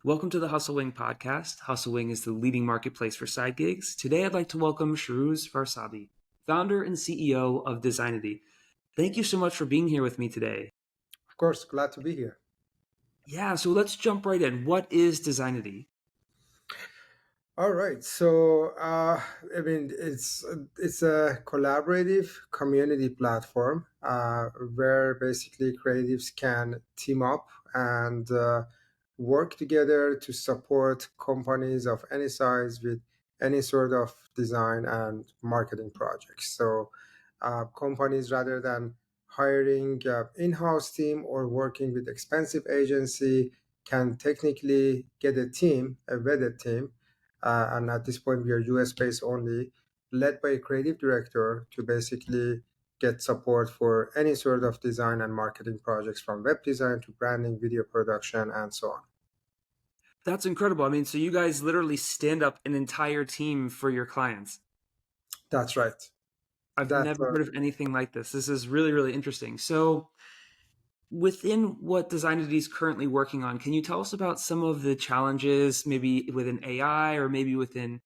Welcome to the Hustle Wing podcast. Hustle Wing is the leading marketplace for side gigs. Today, I'd like to welcome Shahrouz Varshabi, founder and CEO of Designity. Thank you so much for being here with me today. Of course, glad to be here. Yeah, so let's jump right in. What is Designity? All right, so it's a collaborative community platform where basically creatives can team up and work together to support companies of any size with any sort of design and marketing projects. So companies, rather than hiring in-house team or working with expensive agency, can technically get a vetted team, and at this point we are US based only, led by a creative director to basically get support for any sort of design and marketing projects, from web design to branding, video production, and so on. That's incredible. I mean, so you guys literally stand up an entire team for your clients. That's right. I've That's never heard of anything like this. This is really, really interesting. So, within what Designity is currently working on, can you tell us about some of the challenges, maybe within AI or maybe within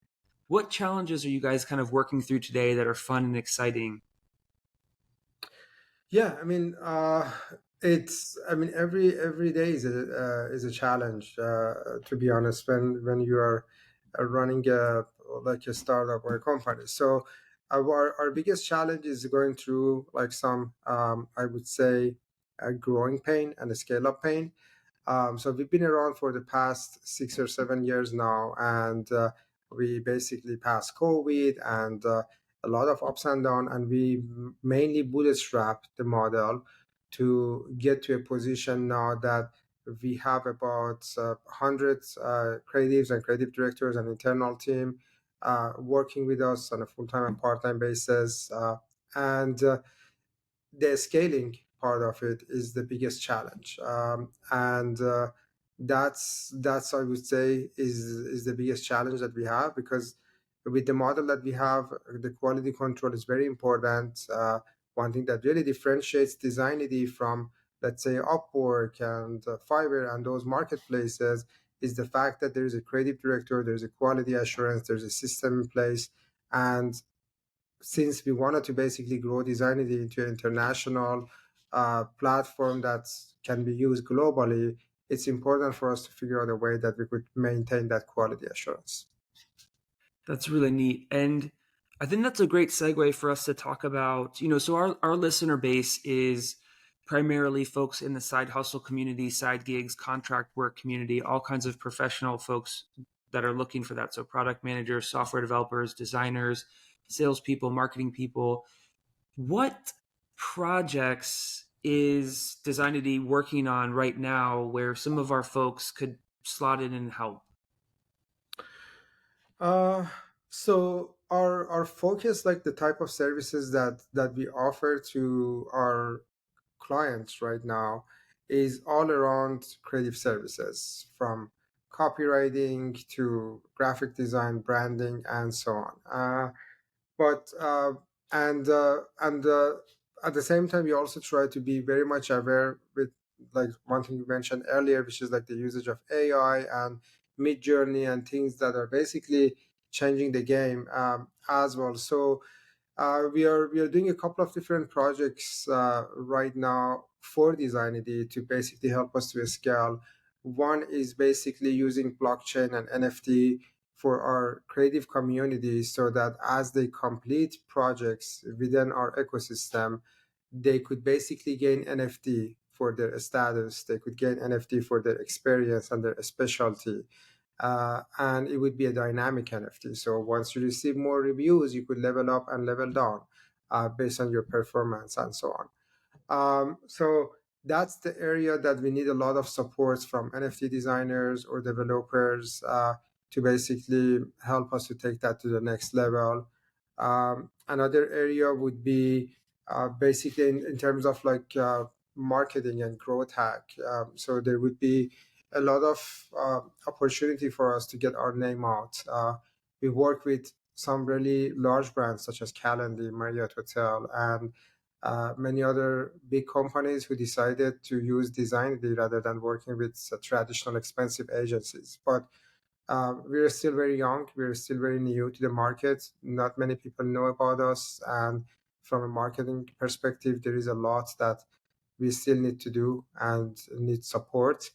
what challenges are you guys kind of working through today that are fun and exciting? Yeah, every day is a challenge. To be honest, when you are running a startup or a company. So our biggest challenge is going through like some I would say a growing pain and a scale up pain. So we've been around for the past 6 or 7 years now, and we basically passed COVID and a lot of ups and downs, and we mainly bootstrap the model to get to a position now that we have about hundreds creatives and creative directors and internal team working with us on a full-time and part-time basis. And the scaling part of it is the biggest challenge, and that's I would say is the biggest challenge that we have, because with the model that we have, the quality control is very important. One thing that really differentiates Designity from, let's say, Upwork and Fiverr and those marketplaces is the fact that there is a creative director, there's a quality assurance, there's a system in place. And since we wanted to basically grow Designity into an international platform that can be used globally, it's important for us to figure out a way that we could maintain that quality assurance. That's really neat. And I think that's a great segue for us to talk about, so our listener base is primarily folks in the side hustle community, side gigs, contract work community, all kinds of professional folks that are looking for that. So product managers, software developers, designers, salespeople, marketing people. What projects is Designity working on right now where some of our folks could slot in and help? Uh, so our focus, like the type of services that we offer to our clients right now, is all around creative services, from copywriting to graphic design, branding, and so on. But and At the same time, we also try to be very much aware with, like, one thing you mentioned earlier, which is like the usage of AI and mid journey and things that are basically changing the game as well. So we are doing a couple of different projects right now for Designity to basically help us to scale. One is basically using blockchain and NFT for our creative community, so that as they complete projects within our ecosystem, they could basically gain NFT for their status, they could gain NFT for their experience and their specialty, and it would be a dynamic NFT. So once you receive more reviews, you could level up and level down based on your performance and so on. So that's the area that we need a lot of support from NFT designers or developers to basically help us to take that to the next level. Another area would be basically in terms of like marketing and growth hack. So there would be a lot of opportunity for us to get our name out. We work with some really large brands such as Calendly, Marriott Hotel, and many other big companies who decided to use Designity rather than working with traditional expensive agencies. But we're still very young. We're still very new to the market. Not many people know about us. And from a marketing perspective, there is a lot that we still need to do and need support.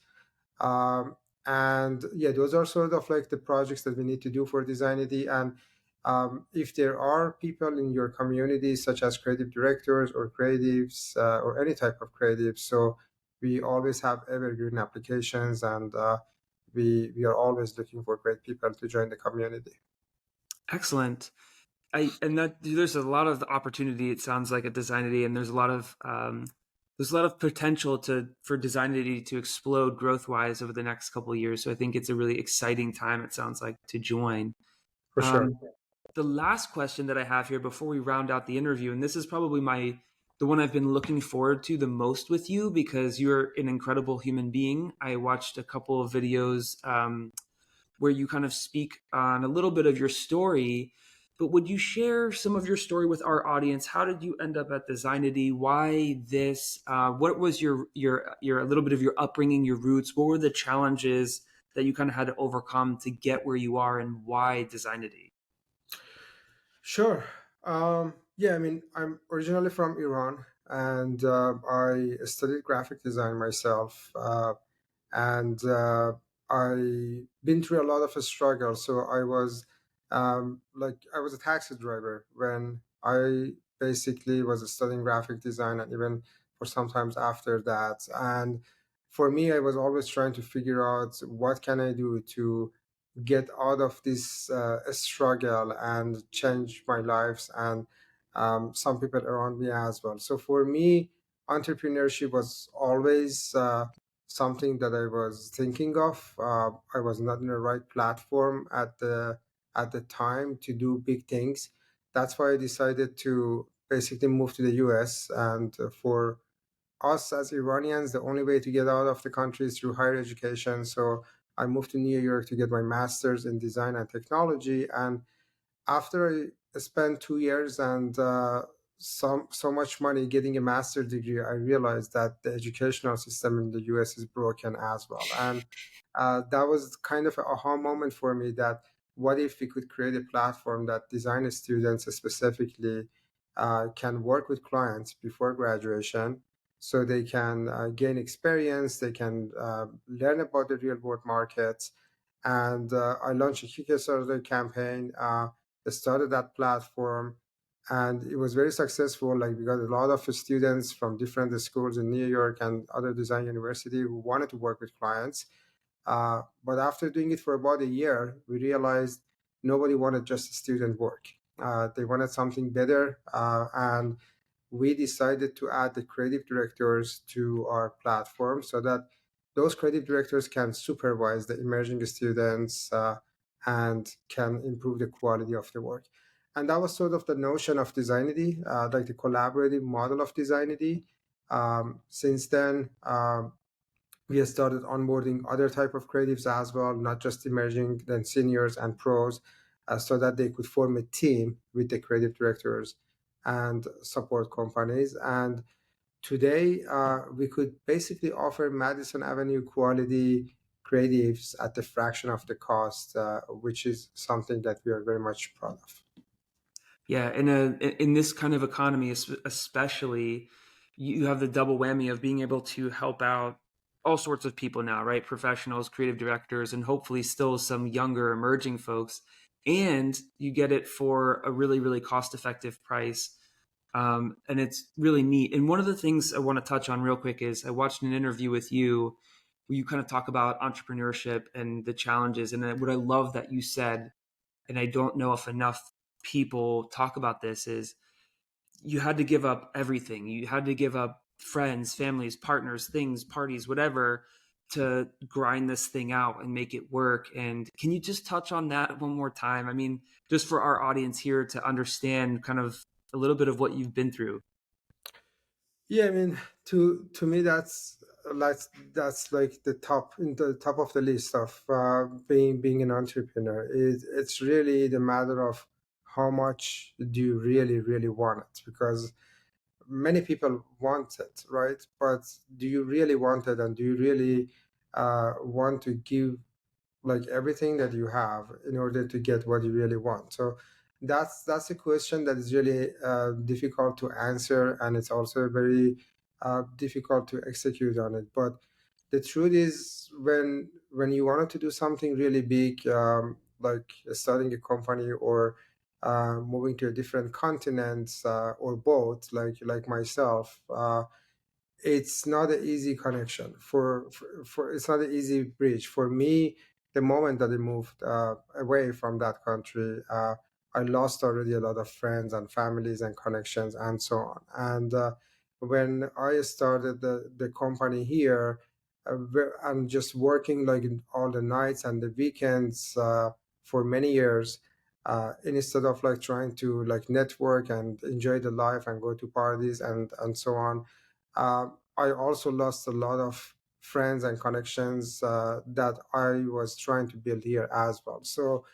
Um, and yeah, those are sort of like the projects that we need to do for Designity. And if there are people in your community, such as creative directors or creatives or any type of creatives, so we always have evergreen applications, and we are always looking for great people to join the community. Excellent. I and that there's a lot of opportunity. It sounds like at Designity, and there's a lot of potential to for Designity to explode growth wise over the next couple of years. So I think it's a really exciting time. It sounds like to join. For sure. Um, the last question that I have here before we round out the interview, and this is probably the one I've been looking forward to the most with you because you're an incredible human being. I watched a couple of videos where you kind of speak on a little bit of your story. But would you share some of your story with our audience? How did you end up at Designity? Why this? What was your a little bit of your upbringing, your roots? What were the challenges that you kind of had to overcome to get where you are, and why Designity? Sure. Yeah, I mean, I'm originally from Iran, and I studied graphic design myself. And I been through a lot of a struggle. So I was a taxi driver when I basically was studying graphic design, and even for sometimes after that. And for me, I was always trying to figure out what can I do to get out of this struggle and change my lives and some people around me as well. So for me, entrepreneurship was always something that I was thinking of. I was not in the right platform at the time to do big things. That's why I decided to basically move to the US. And for us as Iranians, the only way to get out of the country is through higher education. So I moved to New York to get my master's in design and technology. And after I spent 2 years and so much money getting a master's degree, I realized that the educational system in the US is broken as well. And that was kind of an aha moment for me that what if we could create a platform that design students specifically can work with clients before graduation so they can gain experience, they can learn about the real world markets. And I launched a Kickstarter campaign, started that platform, and it was very successful. Like we got a lot of students from different schools in New York and other design university who wanted to work with clients. But after doing it for about a year, we realized nobody wanted just student work. They wanted something better, and we decided to add the creative directors to our platform so that those creative directors can supervise the emerging students and can improve the quality of the work. And that was sort of the notion of Designity, like the collaborative model of Designity. Since then, we have started onboarding other type of creatives as well, not just emerging, then seniors and pros, so that they could form a team with the creative directors and support companies. And today, we could basically offer Madison Avenue quality creatives at the fraction of the cost, which is something that we are very much proud of. Yeah, in this kind of economy, especially, you have the double whammy of being able to help out all sorts of people now, right? Professionals, creative directors, and hopefully still some younger emerging folks. And you get it for a really, really cost effective price. And it's really neat. And one of the things I want to touch on real quick is I watched an interview with you where you kind of talk about entrepreneurship and the challenges. And what I love that you said, and I don't know if enough people talk about this, is you had to give up everything. You had to give up friends, families, partners, things, parties, whatever, to grind this thing out and make it work. And can you just touch on that one more time? I mean, just for our audience here to understand kind of a little bit of what you've been through. Yeah, I mean, to me, that's like the top in the top of the list of being an entrepreneur. It's really the matter of how much do you really want it, because many people want it, right? But do you really want it, and do you really want to give like everything that you have in order to get what you really want? So that's a question that is really difficult to answer, and it's also very difficult to execute on it. But the truth is, when you wanted to do something really big, like starting a company or moving to a different continent, or both, like myself, it's not an easy connection for it's not an easy bridge for me. The moment that I moved away from that country, I lost already a lot of friends and families and connections and so on. And when I started the company here, I'm just working like all the nights and the weekends for many years, instead of like trying to like network and enjoy the life and go to parties and so on. I also lost a lot of friends and connections that I was trying to build here as well. So,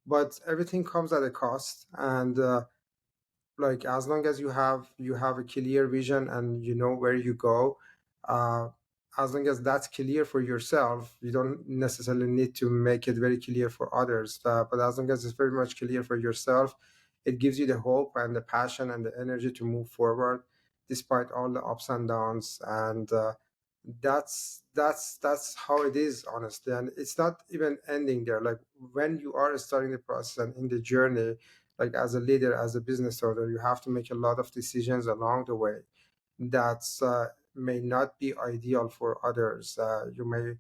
but everything comes at a cost, and like as long as you have a clear vision and you know where you go, uh, as long as that's clear for yourself, you don't necessarily need to make it very clear for others, but as long as it's very much clear for yourself, it gives you the hope and the passion and the energy to move forward despite all the ups and downs. And that's how it is, honestly. And it's not even ending there. Like when you are starting the process and in the journey, like as a leader, as a business owner, you have to make a lot of decisions along the way that may not be ideal for others. You may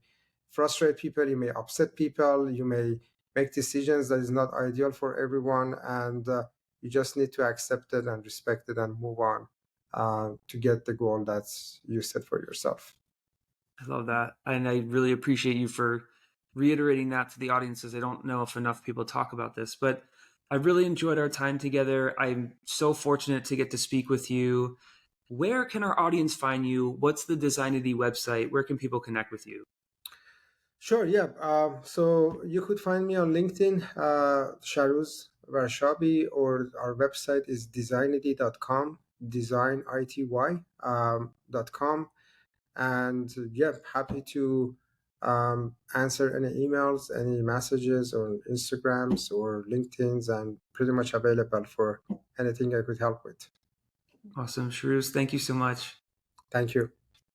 frustrate people, you may upset people, you may make decisions that is not ideal for everyone, and you just need to accept it and respect it and move on to get the goal that's you set for yourself. I love that. And I really appreciate you for reiterating that to the audiences. I don't know if enough people talk about this, but I really enjoyed our time together. I'm so fortunate to get to speak with you. Where can our audience find you? What's the Designity website? Where can people connect with you? Sure, yeah. So you could find me on LinkedIn, Shahrouz Varshabi, or our website is designity.com, dot com. And yeah, happy to answer any emails, any messages on Instagrams or LinkedIn's, and pretty much available for anything I could help with. Awesome. Shrews, thank you so much. Thank you.